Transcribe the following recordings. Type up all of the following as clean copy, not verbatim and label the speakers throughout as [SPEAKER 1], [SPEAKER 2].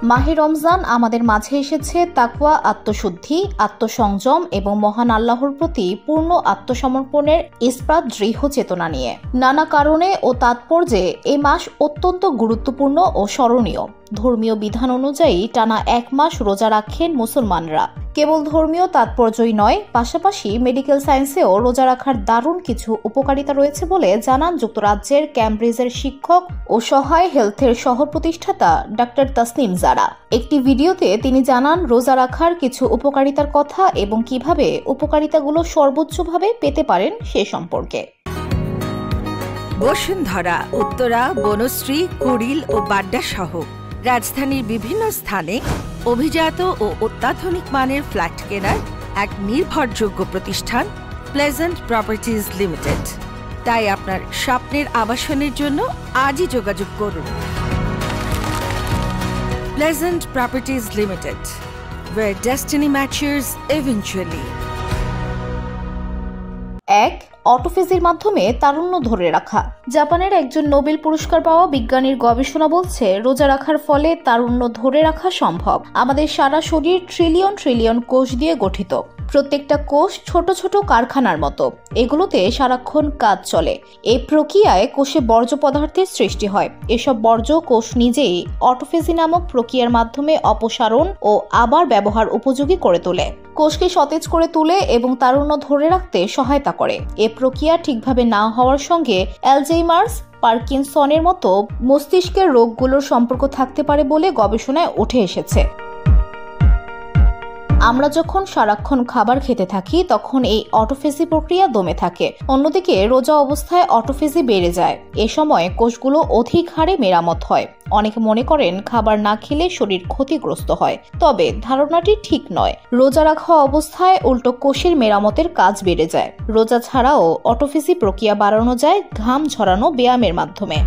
[SPEAKER 1] মাহে রমজান আমাদের মাঝে এসেছে তাকওয়া, আত্মশুদ্ধি, আত্মসংযম এবং মহান আল্লাহর প্রতি পূর্ণ আত্মসমর্পণের ইস্পাত দৃঢ় চেতনা নিয়ে। নানা কারণে ও তাৎপর্যে এই মাস অত্যন্ত গুরুত্বপূর্ণ ও স্মরণীয়। ধর্মীয় বিধান অনুযায়ী টানা 1 মাস রোজা রাখেন মুসলমানরা। কেবল ধর্মীয় তাৎপর্যই নয়, পাশাপাশি মেডিকেল সায়েন্সেও রোজা রাখার দারুণ কিছু উপকারিতা রয়েছে বলে জানান যুক্তরাজ্যের ক্যামব্রিজের শিক্ষক ও সহায় হেলথের সহ প্রতিষ্ঠাতা ডাক্তার তাসনিম জারা। একটি ভিডিওতে তিনি জানান রোজা রাখার কিছু উপকারিতার কথা এবং কিভাবে উপকারিতাগুলো সর্বোচ্চভাবে পেতে পারেন সে সম্পর্কে।
[SPEAKER 2] বসুন্ধরা, উত্তরা, বনশ্রী, কুড়িল ও বাড্ডা সহ রাজধানীর বিভিন্ন স্থানে অভিজাত ও অত্যাধুনিক মানের ফ্ল্যাট কেনার এক নির্ভরযোগ্য প্রতিষ্ঠান প্লেজেন্ট প্রপার্টিজ লিমিটেড। তাই আপনার স্বপ্নের আবাসনের জন্য আজই যোগাযোগ করুন। Pleasant properties limited, where destiny matches eventually।
[SPEAKER 1] 1. অটোফেজির মাধ্যমে তারুণ্য ধরে রাখা। জাপানের একজন নোবেল পুরস্কার পাওয়া বিজ্ঞানীর গবেষণা বলছে রোজা রাখার ফলে তারুণ্য ধরে রাখা সম্ভব। আমাদের সারা শরীর ট্রিলিয়ন ট্রিলিয়ন কোষ দিয়ে গঠিত। প্রত্যেকটা কোষ ছোট ছোট কারখানার মতো। এগুলোতে সারাক্ষণ কাজ চলে। এই প্রক্রিয়ায় কোষে বর্জ্য পদার্থের সৃষ্টি হয়। এসব বর্জ্য কোষ নিজেই অটোফেজি নামক প্রক্রিয়ার মাধ্যমে অপসারণ ও আবার ব্যবহার উপযোগী করে তোলে। কোষকে সতেজ করে তুলে এবং তারুণ্য ধরে রাখতে সহায়তা করে। এ প্রক্রিয়া ঠিকভাবে না হওয়ার সঙ্গে অ্যালজাইমার্স, পার্কিনসনের মতো মস্তিষ্কের রোগগুলোর সম্পর্ক থাকতে পারে বলে গবেষণায় উঠে এসেছে। আমরা যখন সারাক্ষণ খাবার খেতে থাকি তখন এই অটোফেজি প্রক্রিয়া দমে থাকে। অন্যদিকে রোজা অবস্থায় অটোফেজি বেড়ে যায়। এ সময় কোষগুলো অধিক হারে মেরামত হয়। অনেকে মনে করেন খাবার না খেলে শরীর ক্ষতিগ্রস্ত হয়, তবে ধারণাটি ঠিক নয়। রোজা রাখা অবস্থায় উল্টো কোষের মেরামতের কাজ বেড়ে যায়। রোজা ছাড়াও অটোফেজি প্রক্রিয়া বাড়ানো যায় ঘাম ঝরানো ব্যায়ামের মাধ্যমে।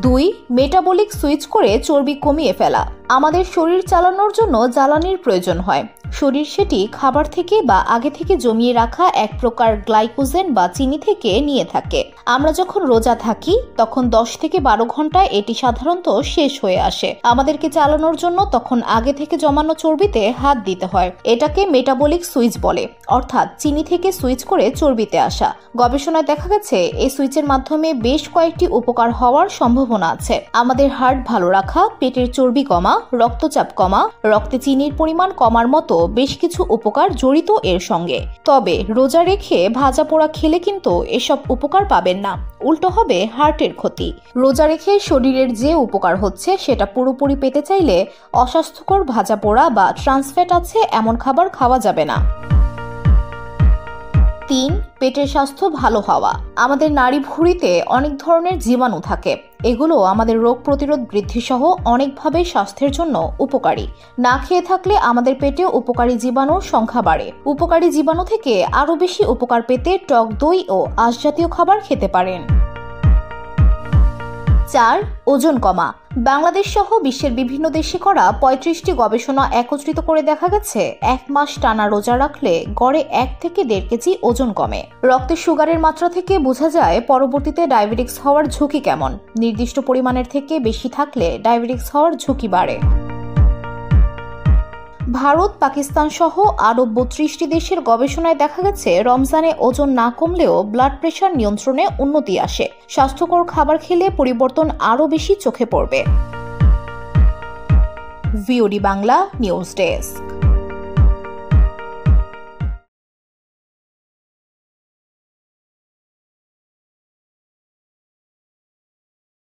[SPEAKER 1] 2. মেটাবলিক সুইচ করে চর্বি কমিয়ে ফেলা। আমাদের শরীর চালানোর জন্য জ্বালানির প্রয়োজন হয়। শরীর সেটি খাবার থেকে বা আগে থেকে জমিয়ে রাখা এক প্রকার গ্লাইকোজেন বা চিনি থেকে নিয়ে থাকে। আমরা যখন রোজা থাকি তখন 10 থেকে 12 ঘন্টায় এটি সাধারণত শেষ হয়ে আসে। আমাদেরকে চালানোর জন্য তখন আগে থেকে জমানো চর্বিতে হাত দিতে হয়। এটাকে মেটাবলিক সুইচ বলে, অর্থাৎ চিনি থেকে সুইচ করে চর্বিতে আসা। গবেষণায় দেখা গেছে এই সুইচের মাধ্যমে বেশ কয়েকটি উপকার হওয়ার সম্ভাবনা আছে। আমাদের হার্ট ভালো রাখা, পেটের চর্বি কমা, রক্তচাপ কমা, রক্তে চিনির পরিমাণ কমার মতো বেশ কিছু উপকার জড়িত এর সঙ্গে। তবে রোজা রেখে ভাজা পোড়া খেলে কিন্তু এসব উপকার পাবেন না, উল্টো হবে হার্টের ক্ষতি। রোজা রেখে শরীরের যে উপকার হচ্ছে সেটা পুরোপুরি পেতে চাইলে অস্বাস্থ্যকর ভাজা পোড়া বা ট্রান্সফ্যাট আছে এমন খাবার খাওয়া যাবে না। 3. পেটের স্বাস্থ্য ভালো হওয়া। আমাদের নাড়ি ভুঁড়িতে অনেক ধরনের জীবাণু থাকে। এগুলো আমাদের রোগ প্রতিরোধ বৃদ্ধি সহ অনেকভাবে স্বাস্থ্যের জন্য উপকারী। না খেয়ে থাকলে আমাদের পেটে উপকারী জীবাণুর সংখ্যা বাড়ে। উপকারী জীবাণু থেকে আরো বেশি উপকার পেতে টক দই ও আঁশ জাতীয় খাবার খেতে পারেন। 4. ওজন কমা। বাংলাদেশ সহ বিশ্বের বিভিন্ন দেশে করা 35টি গবেষণা একত্রিত করে দেখা গেছে 1 মাস টানা রোজা রাখলে গড়ে 1 থেকে 1.5 কেজি ওজন কমে। রক্তে সুগারের মাত্রা থেকে বোঝা যায় পরবর্তীতে ডায়াবেটিস হওয়ার ঝুঁকি কেমন। নির্দিষ্ট পরিমাণের থেকে বেশি থাকলে ডায়াবেটিস হওয়ার ঝুঁকি বাড়ে। ভারত, পাকিস্তান সহ আরো 32টি দেশের গবেষণায় দেখা গেছে রমজানে ওজন না কমলেও ব্লাড প্রেশার নিয়ন্ত্রণে উন্নতি আসে। স্বাস্থ্যকর খাবার খেলে পরিবর্তন আরো বেশি চোখে পড়বে। VOD Bangla news desk.